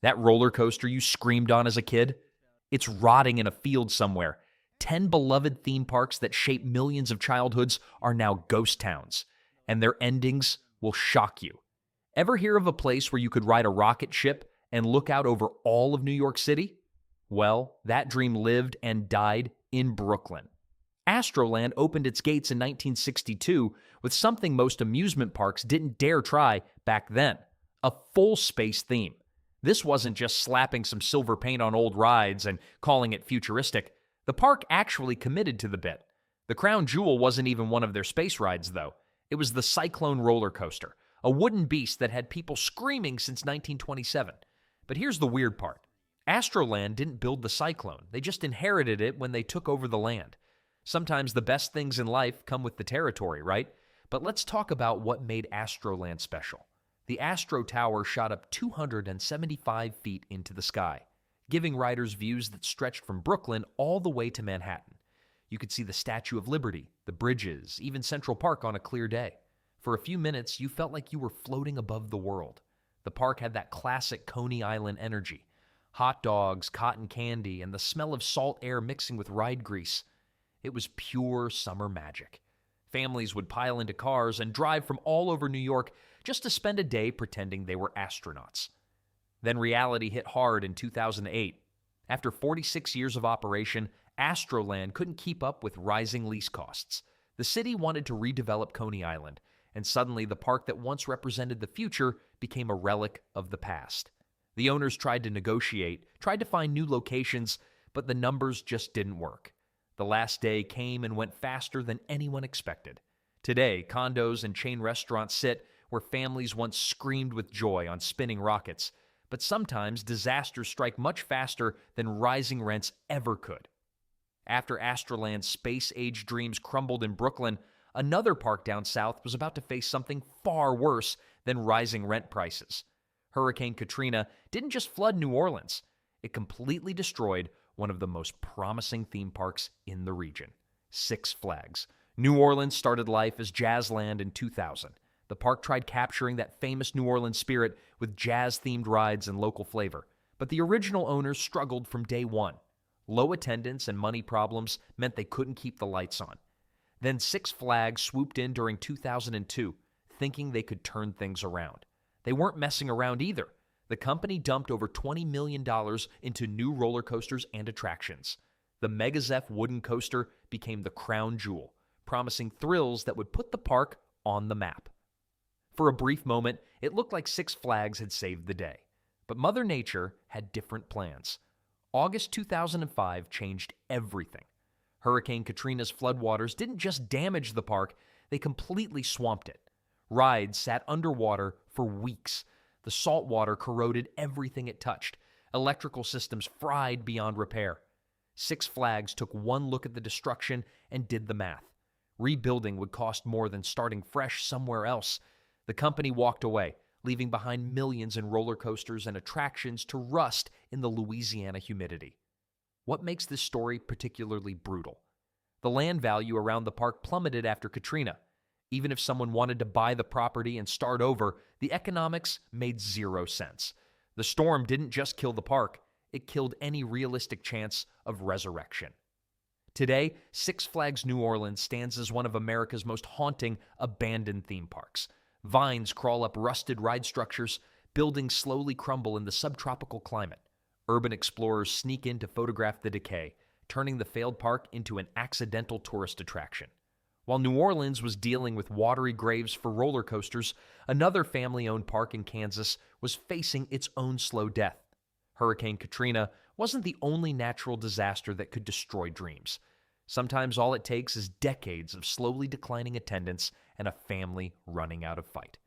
That roller coaster you screamed on as a kid? It's rotting in a field somewhere. 10 beloved theme parks that shape millions of childhoods are now ghost towns, and their endings will shock you. Ever hear of a place where you could ride a rocket ship and look out over all of New York City? Well, that dream lived and died in Brooklyn. Astroland opened its gates in 1962 with something most amusement parks didn't dare try back then: a full space theme. This wasn't just slapping some silver paint on old rides and calling it futuristic. The park actually committed to the bit. The crown jewel wasn't even one of their space rides, though. It was the Cyclone roller coaster, a wooden beast that had people screaming since 1927. But here's the weird part. Astroland didn't build the Cyclone. They just inherited it when they took over the land. Sometimes the best things in life come with the territory, right? But let's talk about what made Astroland special. The Astro Tower shot up 275 feet into the sky, giving riders views that stretched from Brooklyn all the way to Manhattan. You could see the Statue of Liberty, the bridges, even Central Park on a clear day. For a few minutes, you felt like you were floating above the world. The park had that classic Coney Island energy. Hot dogs, cotton candy, and the smell of salt air mixing with ride grease. It was pure summer magic. Families would pile into cars and drive from all over New York just to spend a day pretending they were astronauts. Then reality hit hard in 2008. After 46 years of operation, Astroland couldn't keep up with rising lease costs. The city wanted to redevelop Coney Island, and suddenly the park that once represented the future became a relic of the past. The owners tried to negotiate, tried to find new locations, but the numbers just didn't work. The last day came and went faster than anyone expected. Today, condos and chain restaurants sit where families once screamed with joy on spinning rockets, but sometimes disasters strike much faster than rising rents ever could. After Astroland's space-age dreams crumbled in Brooklyn, another park down south was about to face something far worse than rising rent prices. Hurricane Katrina didn't just flood New Orleans. It completely destroyed one of the most promising theme parks in the region, Six Flags. New Orleans started life as Jazzland in 2000. The park tried capturing that famous New Orleans spirit with jazz-themed rides and local flavor. But the original owners struggled from day one. Low attendance and money problems meant they couldn't keep the lights on. Then Six Flags swooped in during 2002, thinking they could turn things around. They weren't messing around either. The company dumped over $20 million into new roller coasters and attractions. The Megazeph wooden coaster became the crown jewel, promising thrills that would put the park on the map. For a brief moment, it looked like Six Flags had saved the day. But Mother Nature had different plans. August 2005 changed everything. Hurricane Katrina's floodwaters didn't just damage the park, they completely swamped it. Rides sat underwater for weeks. The salt water corroded everything it touched. Electrical systems fried beyond repair. Six Flags took one look at the destruction and did the math. Rebuilding would cost more than starting fresh somewhere else. The company walked away, leaving behind millions in roller coasters and attractions to rust in the Louisiana humidity. What makes this story particularly brutal? The land value around the park plummeted after Katrina. Even if someone wanted to buy the property and start over, the economics made zero sense. The storm didn't just kill the park, it killed any realistic chance of resurrection. Today, Six Flags New Orleans stands as one of America's most haunting abandoned theme parks. Vines crawl up rusted ride structures, buildings slowly crumble in the subtropical climate. Urban explorers sneak in to photograph the decay, turning the failed park into an accidental tourist attraction. While New Orleans was dealing with watery graves for roller coasters, another family-owned park in Kansas was facing its own slow death. Hurricane Katrina wasn't the only natural disaster that could destroy dreams. Sometimes all it takes is decades of slowly declining attendance and a family running out of fight.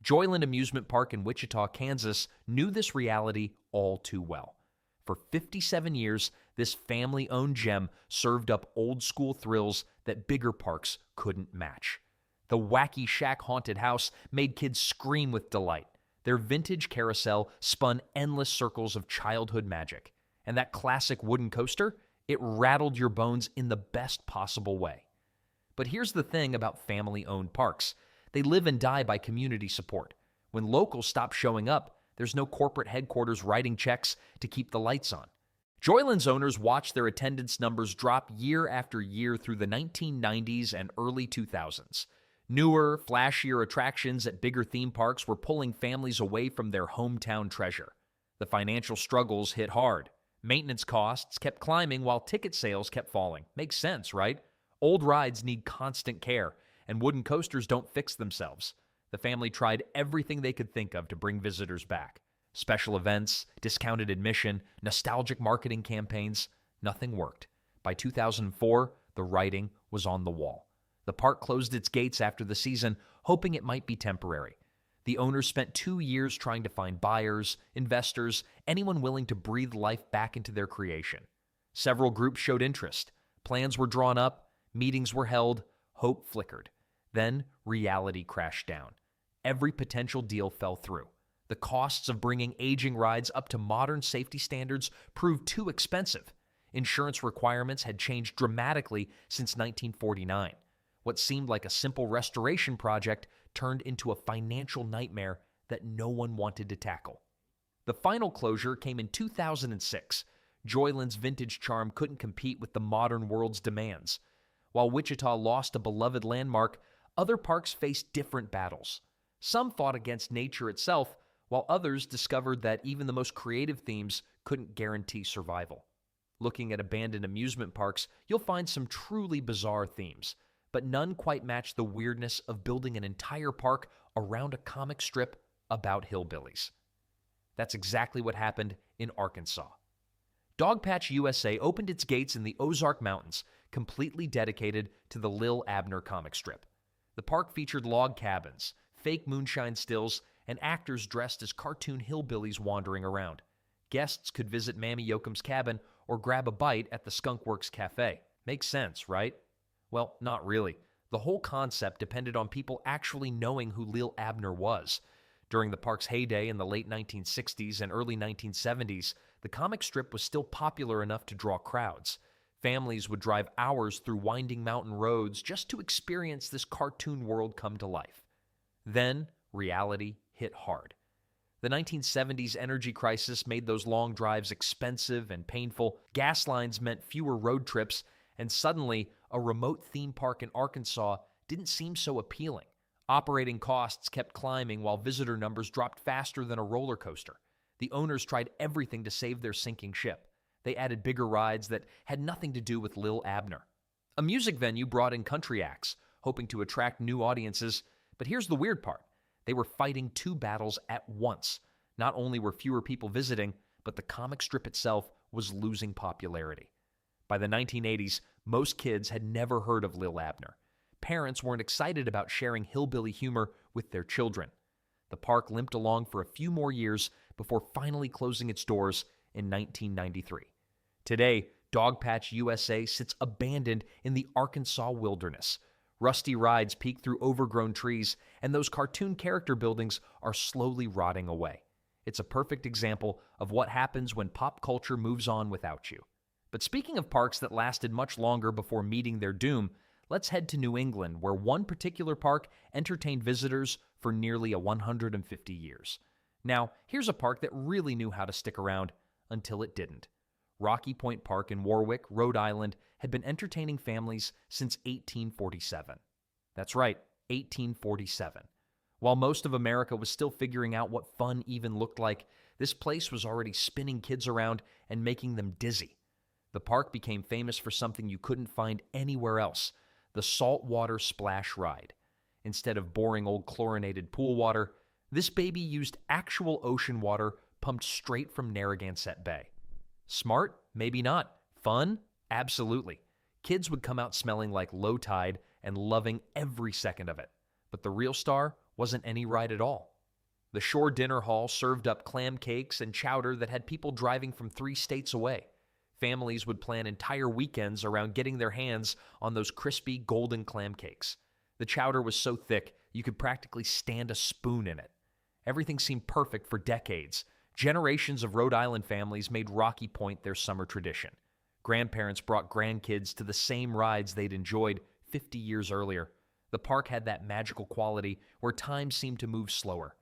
Joyland Amusement Park in Wichita, Kansas knew this reality all too well. For 57 years, this family-owned gem served up old-school thrills that bigger parks couldn't match. The wacky shack haunted house made kids scream with delight. Their vintage carousel spun endless circles of childhood magic. And that classic wooden coaster, it rattled your bones in the best possible way. But here's the thing about family-owned parks. They live and die by community support. When locals stop showing up, There's no corporate headquarters writing checks to keep the lights on. Joyland's owners watched their attendance numbers drop year after year through the 1990s and early 2000s. Newer, flashier attractions at bigger theme parks were pulling families away from their hometown treasure. The financial struggles hit hard. Maintenance costs kept climbing while ticket sales kept falling. Makes sense, right? Old rides need constant care, and wooden coasters don't fix themselves. The family tried everything they could think of to bring visitors back. Special events, discounted admission, nostalgic marketing campaigns. Nothing worked. By 2004, the writing was on the wall. The park closed its gates after the season, hoping it might be temporary. The owners spent 2 years trying to find buyers, investors, anyone willing to breathe life back into their creation. Several groups showed interest. Plans were drawn up, meetings were held, hope flickered. Then reality crashed down. Every potential deal fell through. The costs of bringing aging rides up to modern safety standards proved too expensive. Insurance requirements had changed dramatically since 1949. What seemed like a simple restoration project turned into a financial nightmare that no one wanted to tackle. The final closure came in 2006. Joyland's vintage charm couldn't compete with the modern world's demands. While Wichita lost a beloved landmark, other parks faced different battles. Some fought against nature itself, while others discovered that even the most creative themes couldn't guarantee survival. Looking at abandoned amusement parks, you'll find some truly bizarre themes, but none quite match the weirdness of building an entire park around a comic strip about hillbillies. That's exactly what happened in Arkansas. Dogpatch USA opened its gates in the Ozark Mountains, completely dedicated to the Lil Abner comic strip. The park featured log cabins, fake moonshine stills, and actors dressed as cartoon hillbillies wandering around. Guests could visit Mammy Yoakum's cabin or grab a bite at the Skunk Works Cafe. Makes sense, right? Well, not really. The whole concept depended on people actually knowing who Lil Abner was. During the park's heyday in the late 1960s and early 1970s, the comic strip was still popular enough to draw crowds. Families would drive hours through winding mountain roads just to experience this cartoon world come to life. Then, reality hit hard. The 1970s energy crisis made those long drives expensive and painful. Gas lines meant fewer road trips, and suddenly, a remote theme park in Arkansas didn't seem so appealing. Operating costs kept climbing while visitor numbers dropped faster than a roller coaster. The owners tried everything to save their sinking ship. They added bigger rides that had nothing to do with Lil Abner. A music venue brought in country acts, hoping to attract new audiences, but here's the weird part. They were fighting two battles at once. Not only were fewer people visiting, but the comic strip itself was losing popularity. By the 1980s, most kids had never heard of Lil Abner. Parents weren't excited about sharing hillbilly humor with their children. The park limped along for a few more years before finally closing its doors in 1993. Today, Dogpatch USA sits abandoned in the Arkansas wilderness. Rusty rides peek through overgrown trees, and those cartoon character buildings are slowly rotting away. It's a perfect example of what happens when pop culture moves on without you. But speaking of parks that lasted much longer before meeting their doom, let's head to New England, where one particular park entertained visitors for nearly 150 years. Now, here's a park that really knew how to stick around until it didn't. Rocky Point Park in Warwick, Rhode Island, had been entertaining families since 1847. That's right, 1847. While most of America was still figuring out what fun even looked like, this place was already spinning kids around and making them dizzy. The park became famous for something you couldn't find anywhere else, the saltwater splash ride. Instead of boring old chlorinated pool water, this baby used actual ocean water pumped straight from Narragansett Bay. Smart? Maybe not. Fun? Absolutely. Kids would come out smelling like low tide and loving every second of it. But the real star wasn't any ride at all. The Shore Dinner Hall served up clam cakes and chowder that had people driving from 3 states away. Families would plan entire weekends around getting their hands on those crispy golden clam cakes. The chowder was so thick you could practically stand a spoon in it. Everything seemed perfect for decades. Generations of Rhode Island families made Rocky Point their summer tradition. Grandparents brought grandkids to the same rides they'd enjoyed 50 years earlier. The park had that magical quality where time seemed to move slower.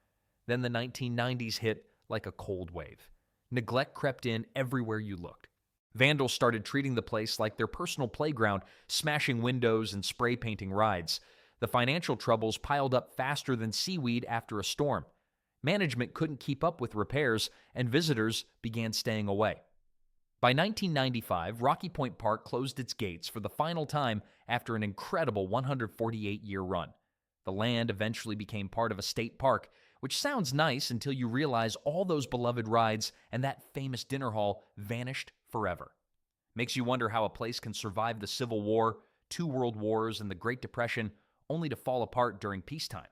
Then the 1990s hit like a cold wave. Neglect crept in everywhere you looked. Vandals started treating the place like their personal playground, smashing windows and spray painting rides. The financial troubles piled up faster than seaweed after a storm. Management couldn't keep up with repairs, and visitors began staying away. By 1995, Rocky Point Park closed its gates for the final time after an incredible 148-year run. The land eventually became part of a state park, which sounds nice until you realize all those beloved rides and that famous dinner hall vanished forever. Makes you wonder how a place can survive the Civil War, 2 World Wars, and the Great Depression only to fall apart during peacetime.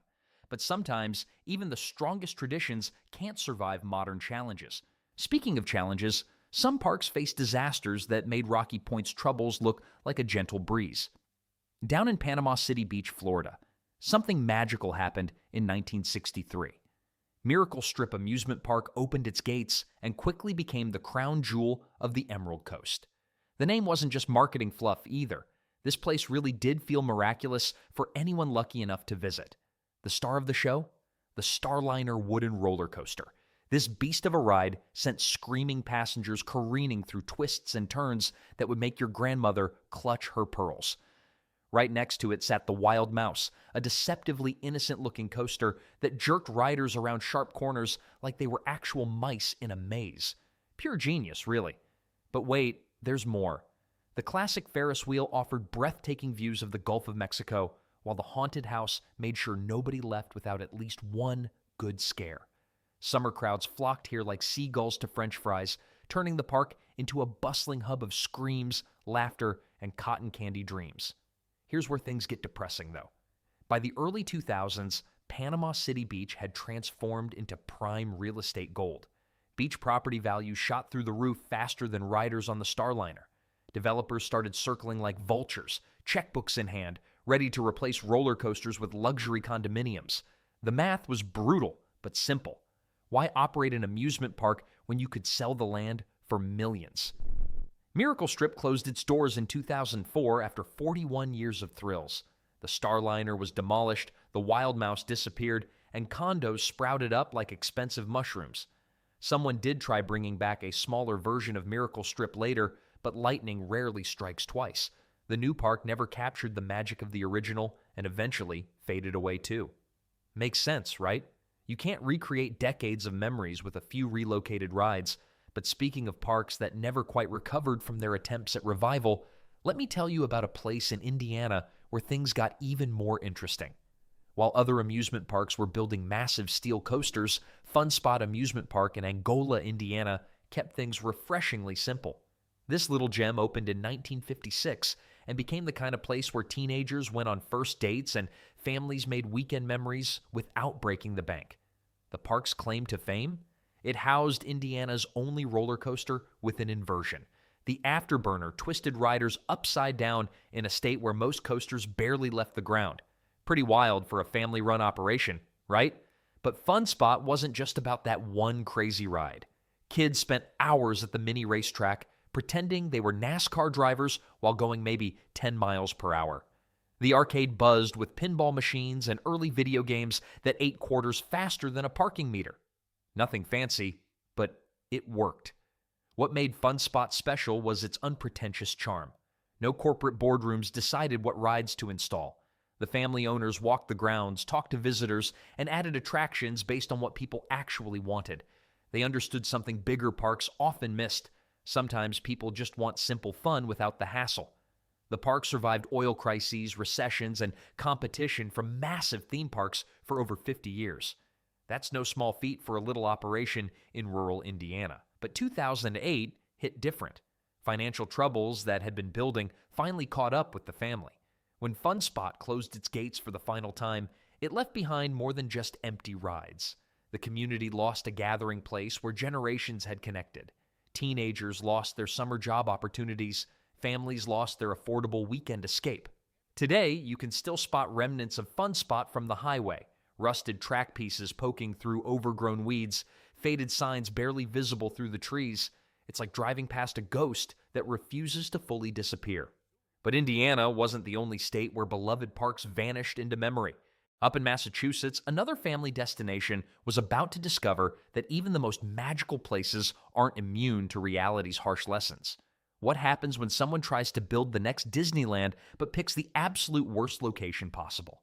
But sometimes, even the strongest traditions can't survive modern challenges. Speaking of challenges, some parks faced disasters that made Rocky Point's troubles look like a gentle breeze. Down in Panama City Beach, Florida, something magical happened in 1963. Miracle Strip Amusement Park opened its gates and quickly became the crown jewel of the Emerald Coast. The name wasn't just marketing fluff either. This place really did feel miraculous for anyone lucky enough to visit. The star of the show? The Starliner wooden roller coaster. This beast of a ride sent screaming passengers careening through twists and turns that would make your grandmother clutch her pearls. Right next to it sat the Wild Mouse, a deceptively innocent-looking coaster that jerked riders around sharp corners like they were actual mice in a maze. Pure genius, really. But wait, there's more. The classic Ferris wheel offered breathtaking views of the Gulf of Mexico, while the haunted house made sure nobody left without at least one good scare. Summer crowds flocked here like seagulls to French fries, turning the park into a bustling hub of screams, laughter, and cotton candy dreams. Here's where things get depressing, though. By the early 2000s, Panama City Beach had transformed into prime real estate gold. Beach property values shot through the roof faster than riders on the Starliner. Developers started circling like vultures, checkbooks in hand, ready to replace roller coasters with luxury condominiums. The math was brutal, but simple. Why operate an amusement park when you could sell the land for millions? Miracle Strip closed its doors in 2004 after 41 years of thrills. The Starliner was demolished, the Wild Mouse disappeared, and condos sprouted up like expensive mushrooms. Someone did try bringing back a smaller version of Miracle Strip later, but lightning rarely strikes twice. The new park never captured the magic of the original and eventually faded away too. Makes sense, right? You can't recreate decades of memories with a few relocated rides. But speaking of parks that never quite recovered from their attempts at revival, let me tell you about a place in Indiana where things got even more interesting. While other amusement parks were building massive steel coasters, Funspot Amusement Park in Angola, Indiana, kept things refreshingly simple. This little gem opened in 1956 and became the kind of place where teenagers went on first dates and families made weekend memories without breaking the bank. The park's claim to fame? It housed Indiana's only roller coaster with an inversion. The Afterburner twisted riders upside down in a state where most coasters barely left the ground. Pretty wild for a family-run operation, right? But Funspot wasn't just about that one crazy ride. Kids spent hours at the mini racetrack pretending they were NASCAR drivers while going maybe 10 miles per hour. The arcade buzzed with pinball machines and early video games that ate quarters faster than a parking meter. Nothing fancy, but it worked. What made Funspot special was its unpretentious charm. No corporate boardrooms decided what rides to install. The family owners walked the grounds, talked to visitors, and added attractions based on what people actually wanted. They understood something bigger parks often missed. Sometimes people just want simple fun without the hassle. The park survived oil crises, recessions, and competition from massive theme parks for over 50 years. That's no small feat for a little operation in rural Indiana. But 2008 hit different. Financial troubles that had been building finally caught up with the family. When Funspot closed its gates for the final time, it left behind more than just empty rides. The community lost a gathering place where generations had connected. Teenagers lost their summer job opportunities. Families lost their affordable weekend escape. Today, you can still spot remnants of Funspot from the highway. Rusted track pieces poking through overgrown weeds, faded signs barely visible through the trees. It's like driving past a ghost that refuses to fully disappear. But Indiana wasn't the only state where beloved parks vanished into memory. Up in Massachusetts, another family destination was about to discover that even the most magical places aren't immune to reality's harsh lessons. What happens when someone tries to build the next Disneyland but picks the absolute worst location possible?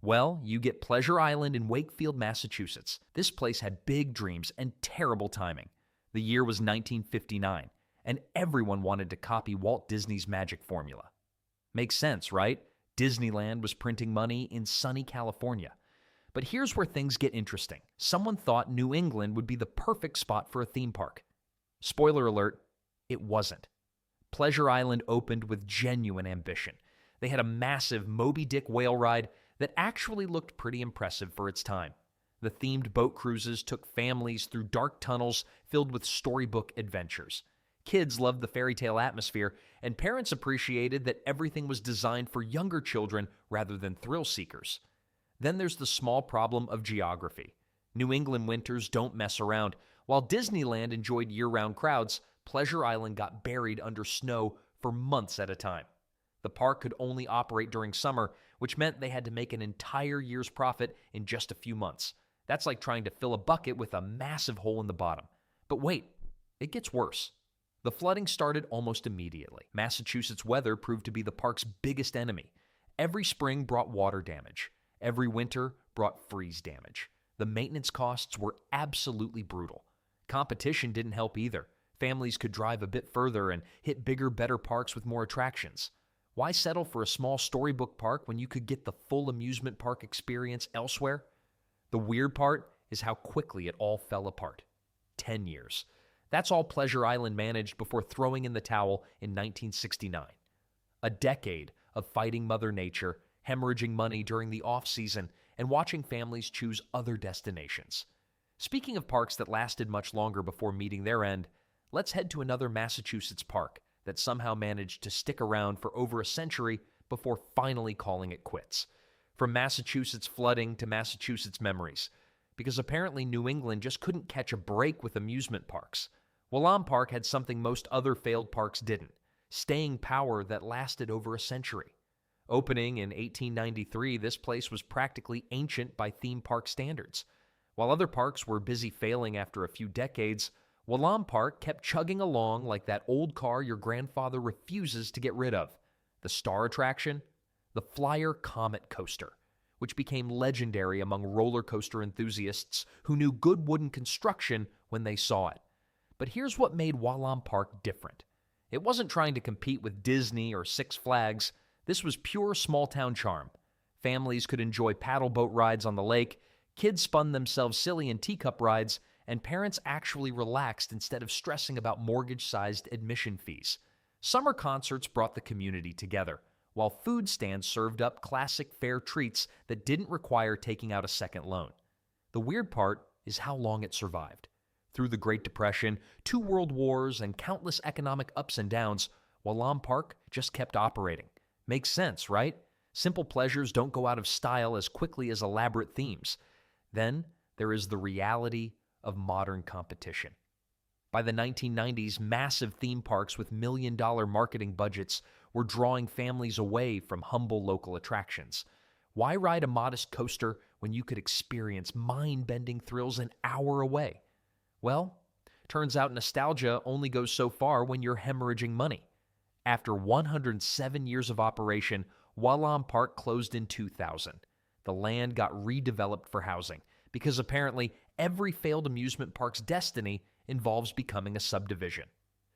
Well, you get Pleasure Island in Wakefield, Massachusetts. This place had big dreams and terrible timing. The year was 1959, and everyone wanted to copy Walt Disney's magic formula. Makes sense, right? Disneyland was printing money in sunny California. But here's where things get interesting. Someone thought New England would be the perfect spot for a theme park. Spoiler alert, it wasn't. Pleasure Island opened with genuine ambition. They had a massive Moby Dick whale ride that actually looked pretty impressive for its time. The themed boat cruises took families through dark tunnels filled with storybook adventures. Kids loved the fairy tale atmosphere, and parents appreciated that everything was designed for younger children rather than thrill seekers. Then there's the small problem of geography. New England winters don't mess around. While Disneyland enjoyed year-round crowds, Pleasure Island got buried under snow for months at a time. The park could only operate during summer, which meant they had to make an entire year's profit in just a few months. That's like trying to fill a bucket with a massive hole in the bottom. But wait, it gets worse. The flooding started almost immediately. Massachusetts weather proved to be the park's biggest enemy. Every spring brought water damage. Every winter brought freeze damage. The maintenance costs were absolutely brutal. Competition didn't help either. Families could drive a bit further and hit bigger, better parks with more attractions. Why settle for a small storybook park when you could get the full amusement park experience elsewhere? The weird part is how quickly it all fell apart. 10 years. That's all Pleasure Island managed before throwing in the towel in 1969. A decade of fighting Mother Nature, hemorrhaging money during the off-season, and watching families choose other destinations. Speaking of parks that lasted much longer before meeting their end, let's head to another Massachusetts park that somehow managed to stick around for over a century before finally calling it quits. From Massachusetts flooding to Massachusetts memories, because apparently New England just couldn't catch a break with amusement parks. Whalom Park had something most other failed parks didn't: staying power that lasted over a century. Opening in 1893, this place was practically ancient by theme park standards. While other parks were busy failing after a few decades, Whalom Park kept chugging along like that old car your grandfather refuses to get rid of. The star attraction? The Flyer Comet Coaster, which became legendary among roller coaster enthusiasts who knew good wooden construction when they saw it. But here's what made Whalom Park different. It wasn't trying to compete with Disney or Six Flags. This was pure small-town charm. Families could enjoy paddle boat rides on the lake, kids spun themselves silly in teacup rides, and parents actually relaxed instead of stressing about mortgage-sized admission fees. Summer concerts brought the community together, while food stands served up classic fair treats that didn't require taking out a second loan. The weird part is how long it survived. Through the Great Depression, 2 world wars, and countless economic ups and downs, Whalom Park just kept operating. Makes sense, right? Simple pleasures don't go out of style as quickly as elaborate themes. Then there is the reality of modern competition. By the 1990s, massive theme parks with million-dollar marketing budgets were drawing families away from humble local attractions. Why ride a modest coaster when you could experience mind-bending thrills an hour away? Well, turns out nostalgia only goes so far when you're hemorrhaging money. After 107 years of operation, Whalom Park closed in 2000. The land got redeveloped for housing, because apparently every failed amusement park's destiny involves becoming a subdivision.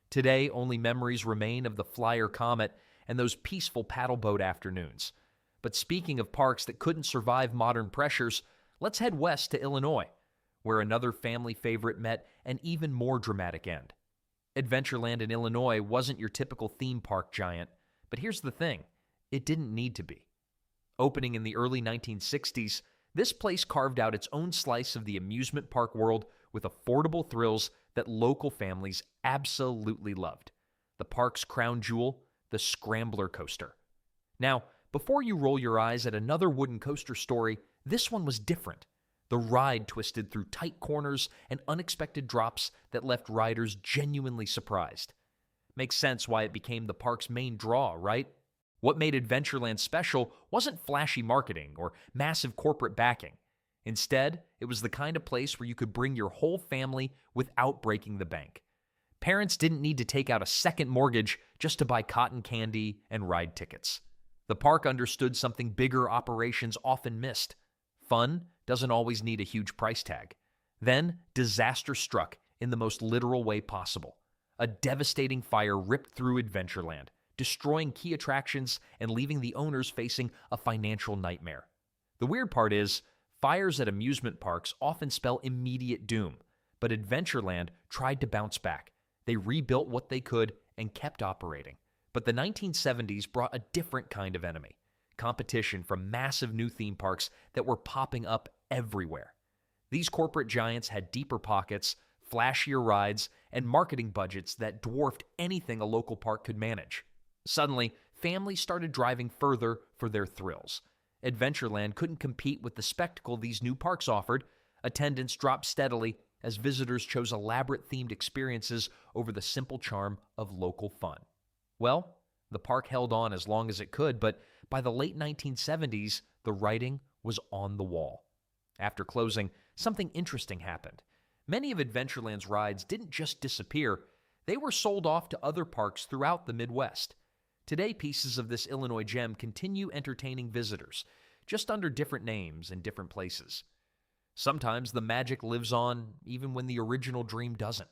Today, only memories remain of the Flyer Comet and those peaceful paddle boat afternoons. But speaking of parks that couldn't survive modern pressures, let's head west to Illinois, where another family favorite met an even more dramatic end. Adventureland in Illinois wasn't your typical theme park giant, but here's the thing, it didn't need to be. Opening in the early 1960s, this place carved out its own slice of the amusement park world with affordable thrills that local families absolutely loved. The park's crown jewel, the Scrambler Coaster. Now, before you roll your eyes at another wooden coaster story, this one was different. The ride twisted through tight corners and unexpected drops that left riders genuinely surprised. Makes sense why it became the park's main draw, right? What made Adventureland special wasn't flashy marketing or massive corporate backing. Instead, it was the kind of place where you could bring your whole family without breaking the bank. Parents didn't need to take out a second mortgage just to buy cotton candy and ride tickets. The park understood something bigger operations often missed. Fun doesn't always need a huge price tag. Then, disaster struck in the most literal way possible. A devastating fire ripped through Adventureland, destroying key attractions and leaving the owners facing a financial nightmare. The weird part is, fires at amusement parks often spell immediate doom, but Adventureland tried to bounce back. They rebuilt what they could and kept operating. But the 1970s brought a different kind of enemy. Competition from massive new theme parks that were popping up everywhere. These corporate giants had deeper pockets, flashier rides, and marketing budgets that dwarfed anything a local park could manage. Suddenly, families started driving further for their thrills. Adventureland couldn't compete with the spectacle these new parks offered. Attendance dropped steadily as visitors chose elaborate themed experiences over the simple charm of local fun. Well, the park held on as long as it could, but by the late 1970s, the writing was on the wall. After closing, something interesting happened. Many of Adventureland's rides didn't just disappear, they were sold off to other parks throughout the Midwest. Today, pieces of this Illinois gem continue entertaining visitors, just under different names in different places. Sometimes the magic lives on even when the original dream doesn't.